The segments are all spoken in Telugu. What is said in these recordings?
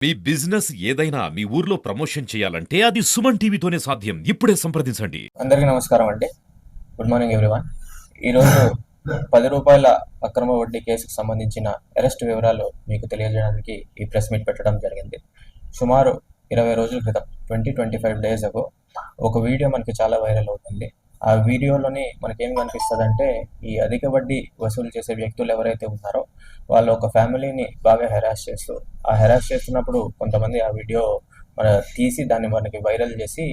మీ బిజినెస్ ఏదైనా మీ ఊర్లో ప్రమోషన్ చేయాలంటే అది సుమన్ టీవీతోనే సాధ్యం. ఇప్పుడే సంప్రదించండి. అందరికీ నమస్కారం అండి. Good morning everyone. ఈరోజు రూ. 10 అక్రమ వడ్డీ కేసుకు సంబంధించిన అరెస్ట్ వివరాలు మీకు తెలియజేయడానికి ఈ ప్రెస్ మీట్ పెట్టడం జరిగింది. సుమారు 20 రోజుల క్రితం 25 డేస్ అగో ఒక వీడియో మనకి చాలా వైరల్ అవుతుంది. ఆ వీడియోలోని మనకేం కనిపిస్తుందంటే ఈ అధిక వడ్డీ వసూలు చేసే వ్యక్తులు ఎవరైతే ఉన్నారో వాళ్ళు ఒక ఫ్యామిలీని బాగా హెరాస్ చేస్తున్నప్పుడు కొంతమంది ఆ వీడియో తీసి దాన్ని మనకి వైరల్ చేసి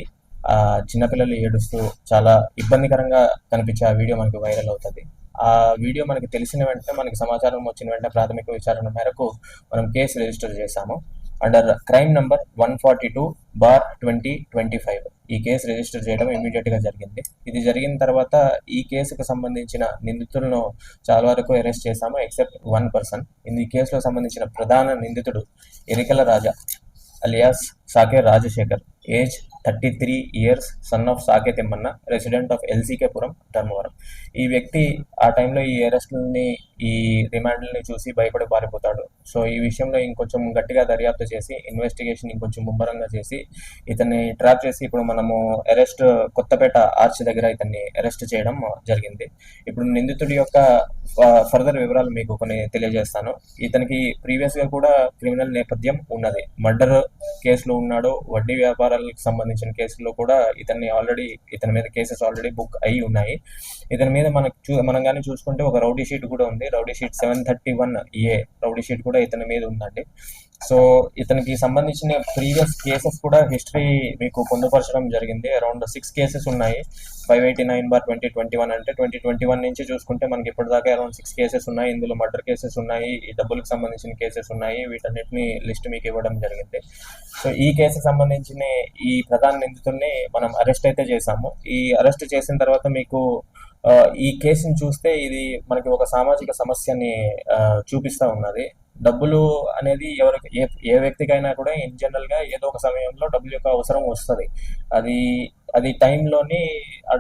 ఆ చిన్నపిల్లలు ఏడుస్తూ చాలా ఇబ్బందికరంగా కనిపించే ఆ వీడియో మనకి వైరల్ అవుతుంది. ఆ వీడియో మనకి తెలిసిన వెంటనే, మనకి సమాచారం వచ్చిన వెంటనే ప్రాథమిక విచారణ మేరకు మనం కేసు రిజిస్టర్ చేశాము. అండర్ క్రైమ్ నంబర్ 142/2025 ఈ కేసు రిజిస్టర్ చేయడం ఇమీడియట్గా జరిగింది. ఇది జరిగిన తర్వాత ఈ కేసుకు సంబంధించిన నిందితులను చాలా వరకు అరెస్ట్ చేశాము, ఎక్సెప్ట్ 1 పర్సన్. ఈ కేసులో సంబంధించిన ప్రధాన నిందితుడు Erikala Raja alias Sake Rajasekhar, age 33 years, son of Sake Thimmanna, resident of LCKpuram, Dharmavaram. ఈ వ్యక్తి ఆ టైంలో ఈ అరెస్టులని, ఈ రిమాండ్లని చూసి భయపడి పారిపోతాడు. సో ఈ విషయంలో ఇంకొంచెం గట్టిగా దర్యాప్తు చేసి ఇన్వెస్టిగేషన్ ఇంకొంచెం ముమ్మరంగా చేసి ఇతన్ని ట్రాప్ చేసి ఇప్పుడు మనము కొత్తపేట ఆర్చ్ దగ్గర ఇతన్ని అరెస్ట్ చేయడం జరిగింది. ఇప్పుడు నిందితుడి యొక్క ఫర్దర్ వివరాలు మీకు కొన్ని తెలియజేస్తాను. ఇతనికి ప్రీవియస్గా కూడా క్రిమినల్ నేపథ్యం ఉన్నది. మర్డర్ కేసులో ఉన్నాడు. వడ్డీ వ్యాపారాలకు సంబంధించిన కేసుల్లో కూడా ఇతని మీద కేసెస్ ఆల్రెడీ బుక్ అయి ఉన్నాయి. ఇతని మీద మనం కానీ చూసుకుంటే ఒక రౌడీ షీట్ కూడా ఉంది. Rowdy sheet 731A rowdy sheet కూడా ఇతని మీద ఉందండి. సో ఇతనికి సంబంధించిన ప్రీవియస్ కేసెస్ కూడా హిస్టరీ మీకు పొందుపరచడం జరిగింది. అరౌండ్ 6 కేసెస్ ఉన్నాయి. 589/2021 అంటే 2021 నుంచి చూసుకుంటే మనకి ఇప్పటిదాకా అరౌండ్ 6 కేసెస్ ఉన్నాయి. ఇందులో మర్డర్ కేసెస్ ఉన్నాయి, ఈ డబ్బులకు సంబంధించిన కేసెస్ ఉన్నాయి. వీటన్నిటిని లిస్ట్ మీకు ఇవ్వడం జరిగింది. సో ఈ కేసుకు సంబంధించిన ఈ ప్రధాన నిందితుడిని మనం అరెస్ట్ అయితే చేశాము. ఈ అరెస్ట్ చేసిన తర్వాత మీకు ఈ కేసుని చూస్తే ఇది మనకి ఒక సామాజిక సమస్యని చూపిస్తూ ఉన్నది. డబ్బులు అనేది ఏ వ్యక్తికైనా కూడా ఇన్ జనరల్గా ఏదో ఒక సమయంలో డబ్బుల యొక్క అవసరం వస్తుంది. అది టైంలోని ఆ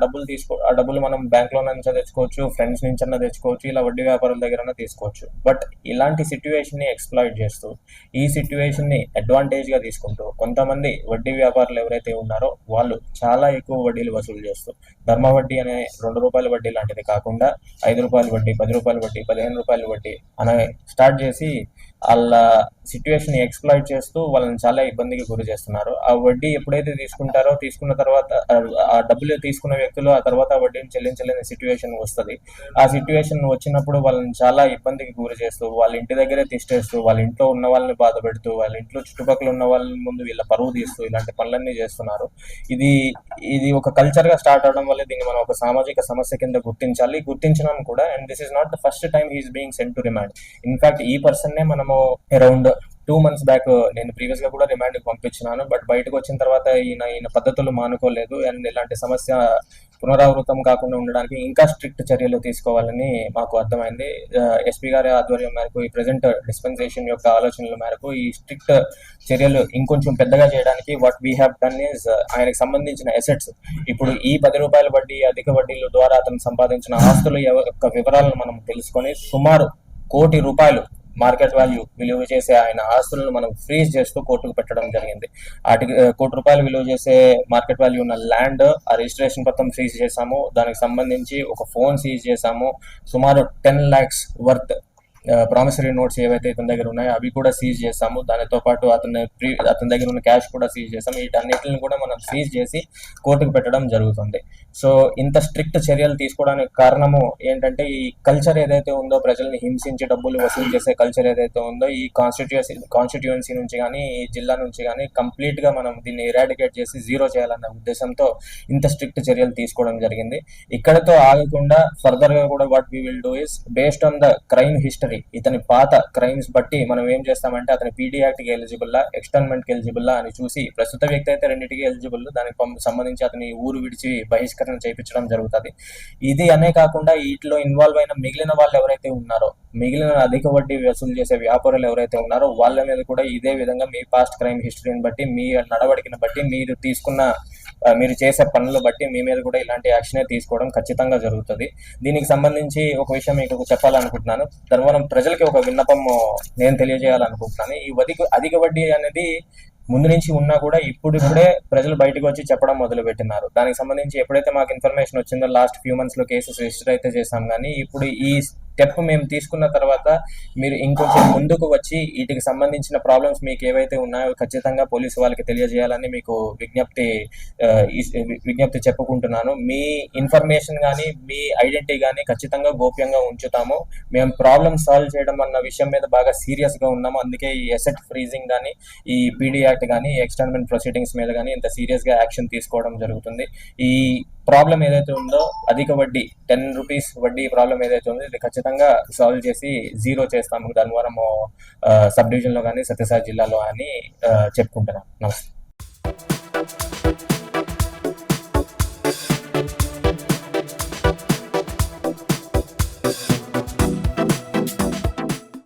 డబ్బులు మనం బ్యాంక్లో నుంచి తెచ్చుకోవచ్చు, ఫ్రెండ్స్ నుంచి అన్నా తెచ్చుకోవచ్చు, ఇలా వడ్డీ వ్యాపారుల దగ్గర తీసుకోవచ్చు. బట్ ఇలాంటి సిట్యువేషన్ని ఎక్స్ప్లాయిట్ చేస్తూ, ఈ సిట్యువేషన్ని అడ్వాంటేజ్గా తీసుకుంటూ కొంతమంది వడ్డీ వ్యాపారులు ఎవరైతే ఉన్నారో వాళ్ళు చాలా ఎక్కువ వడ్డీలు వసూలు చేస్తూ, ధర్మ వడ్డీ అనే ₹2 వడ్డీ లాంటిది కాకుండా ₹5 వడ్డీ, ₹10 వడ్డీ, ₹15 వడ్డీ అనే స్టార్ట్ చేసి వాళ్ళ సిట్యువేషన్ ఎక్స్ప్లాయిట్ చేస్తూ వాళ్ళని చాలా ఇబ్బందికి గురి చేస్తున్నారు. ఆ వడ్డీ ఎప్పుడైతే తీసుకున్న తర్వాత ఆ డబ్బులు తీసుకున్న వ్యక్తులు ఆ తర్వాత వడ్డీని చెల్లించలేని సిట్యువేషన్ వస్తుంది. ఆ సిట్యువేషన్ వచ్చినప్పుడు వాళ్ళని చాలా ఇబ్బందికి గురి చేస్తూ, వాళ్ళ ఇంటి దగ్గరే తిష్టేస్తూ, వాళ్ళ ఇంట్లో ఉన్న వాళ్ళని బాధ పెడుతూ, వాళ్ళ ఇంట్లో చుట్టుపక్కల ఉన్న వాళ్ళ ముందు వీళ్ళ పరువు తీస్తూ ఇలాంటి పనులన్నీ చేస్తున్నారు. ఇది ఒక కల్చర్ గా స్టార్ట్ అవడం వల్ల దీన్ని మనం ఒక సామాజిక సమస్య కింద గుర్తించడం కూడా. And this is not the first time he's being sent to remand. In fact ఈ పర్సన్ నే మనము అరౌండ్ 2 months బ్యాక్ నేను ప్రీవియస్ గా కూడా రిమాండ్కి పంపించినాను. బట్ బయటకు వచ్చిన తర్వాత ఈయన పద్ధతులు మానుకోలేదు. అండ్ ఇలాంటి సమస్య పునరావృతం కాకుండా ఉండడానికి ఇంకా స్ట్రిక్ట్ చర్యలు తీసుకోవాలని మాకు అర్థమైంది. ఎస్పీ గారి ఆధ్వర్యం మేరకు, ఈ ప్రెజెంట్ డిస్పెన్సేషన్ యొక్క ఆలోచనల మేరకు ఈ స్ట్రిక్ట్ చర్యలు ఇంకొంచెం పెద్దగా చేయడానికి what we have done is ఆయనకు సంబంధించిన అసెట్స్, ఇప్పుడు ఈ ₹10 వడ్డీ, అధిక వడ్డీల ద్వారా అతను సంపాదించిన ఆస్తుల యొక్క వివరాలను మనం తెలుసుకొని సుమారు ₹1 మార్కెట్ వాల్యూ విలువ చేసే ఆయన ఆస్తులను మనం ఫ్రీజ్ చేస్తూ కోర్టుకు పెట్టడం జరిగింది. ₹1 విలువ చేసే మార్కెట్ వాల్యూ ఉన్న ల్యాండ్, ఆ రిజిస్ట్రేషన్ పత్రం ఫ్రీజ్ చేశాము. దానికి సంబంధించి ఒక ఫోన్ సీజ్ చేశాము. సుమారు 10 lakhs వర్త్ ప్రామిసరీ నోట్స్ ఏవైతే ఇతని దగ్గర ఉన్నాయో అవి కూడా సీజ్ చేస్తాము. దానితో పాటు అతని దగ్గర ఉన్న క్యాష్ కూడా సీజ్ చేస్తాము. వీటన్నిటిని కూడా మనం సీజ్ చేసి కోర్టుకు పెట్టడం జరుగుతుంది. సో ఇంత స్ట్రిక్ట్ చర్యలు తీసుకోవడానికి కారణము ఏంటంటే, ఈ కల్చర్ ఏదైతే ఉందో, ప్రజల్ని హింసించి డబ్బులు వసూలు చేసే కల్చర్ ఏదైతే ఉందో, ఈ కాన్స్టిట్యుయెన్సీ నుంచి కానీ, ఈ జిల్లా నుంచి కానీ కంప్లీట్గా మనం దీన్ని ఇరాడికేట్ చేసి జీరో చేయాలన్న ఉద్దేశంతో ఇంత స్ట్రిక్ట్ చర్యలు తీసుకోవడం జరిగింది. ఇక్కడతో ఆగకుండా ఫర్దర్గా కూడా what we will do is, based on the crime history, ఇతని పాత క్రైమ్స్ బట్టి మనం ఏం చేస్తామంటే అతని పీడీ యాక్ట్కి ఎలిజిబుల్లా, ఎక్స్టర్న్మెంట్కి ఎలిజిబుల్లా అని చూసి, ప్రస్తుత వ్యక్తి అయితే రెండింటికి ఎలిజిబుల్, దానికి సంబంధించి అతని ఊరు విడిచి బహిష్కరణ చేయించడం జరుగుతుంది. ఇది అనే కాకుండా వీటిలో ఇన్వాల్వ్ అయిన మిగిలిన వాళ్ళు ఎవరైతే ఉన్నారో, మిగిలిన అధిక వడ్డీ వసూలు చేసే వ్యాపారులు ఎవరైతే ఉన్నారో వాళ్ళ మీద కూడా ఇదే విధంగా మీ పాస్ట్ క్రైమ్ హిస్టరీని బట్టి, మీ నడవడికను బట్టి, మీరు తీసుకున్న మీరు చేసే పనులు బట్టి మీ మీద కూడా ఇలాంటి యాక్షనే తీసుకోవడం ఖచ్చితంగా జరుగుతుంది. దీనికి సంబంధించి ఒక విషయం మీకు చెప్పాలనుకుంటున్నాను. ధర్మవరం ప్రజలకి ఒక విన్నపం నేను తెలియజేయాలనుకుంటున్నాను. ఈ అధిక వడ్డీ అనేది ముందు నుంచి ఉన్నా కూడా ఇప్పుడిప్పుడే ప్రజలు బయటకు వచ్చి చెప్పడం మొదలు పెట్టినారు. దానికి సంబంధించి ఎప్పుడైతే మాకు ఇన్ఫర్మేషన్ వచ్చిందో లాస్ట్ ఫ్యూ మంత్స్ లో కేసెస్ రిజిస్టర్ అయితే చేశాం. కానీ ఇప్పుడు ఈ స్టెప్ మేము తీసుకున్న తర్వాత మీరు ఇంకొంచెం ముందుకు వచ్చి వీటికి సంబంధించిన ప్రాబ్లమ్స్ మీకు ఏవైతే ఉన్నాయో ఖచ్చితంగా పోలీసు వాళ్ళకి తెలియజేయాలని మీకు విజ్ఞప్తి చెప్పుకుంటున్నాను. మీ ఇన్ఫర్మేషన్ కానీ మీ ఐడెంటిటీ కానీ ఖచ్చితంగా గోప్యంగా ఉంచుతాము. మేము ప్రాబ్లమ్ సాల్వ్ చేయడం అన్న విషయం మీద బాగా సీరియస్ గా ఉన్నాము. అందుకే ఈ అసెట్ ఫ్రీజింగ్ కానీ ఈ పీడీ యాక్ట్ కానీ ఎక్స్టర్నల్ ప్రొసీడింగ్స్ మీద కానీ ఇంత సీరియస్ గా యాక్షన్ తీసుకోవడం జరుగుతుంది. ఈ ప్రాబ్లం ఏదైతే ఉందో అధిక వడ్డీ 10 రూపీస్ వడ్డీ ప్రాబ్లం ఏదైతే ఉందో ఇది ఖచ్చితంగా సాల్వ్ చేసి జీరో చేస్తాము ధర్మవరం సబ్ డివిజన్ లో కానీ సత్యసాయి జిల్లాలో అని చెప్పుకుంటున్నాను. నమస్తే.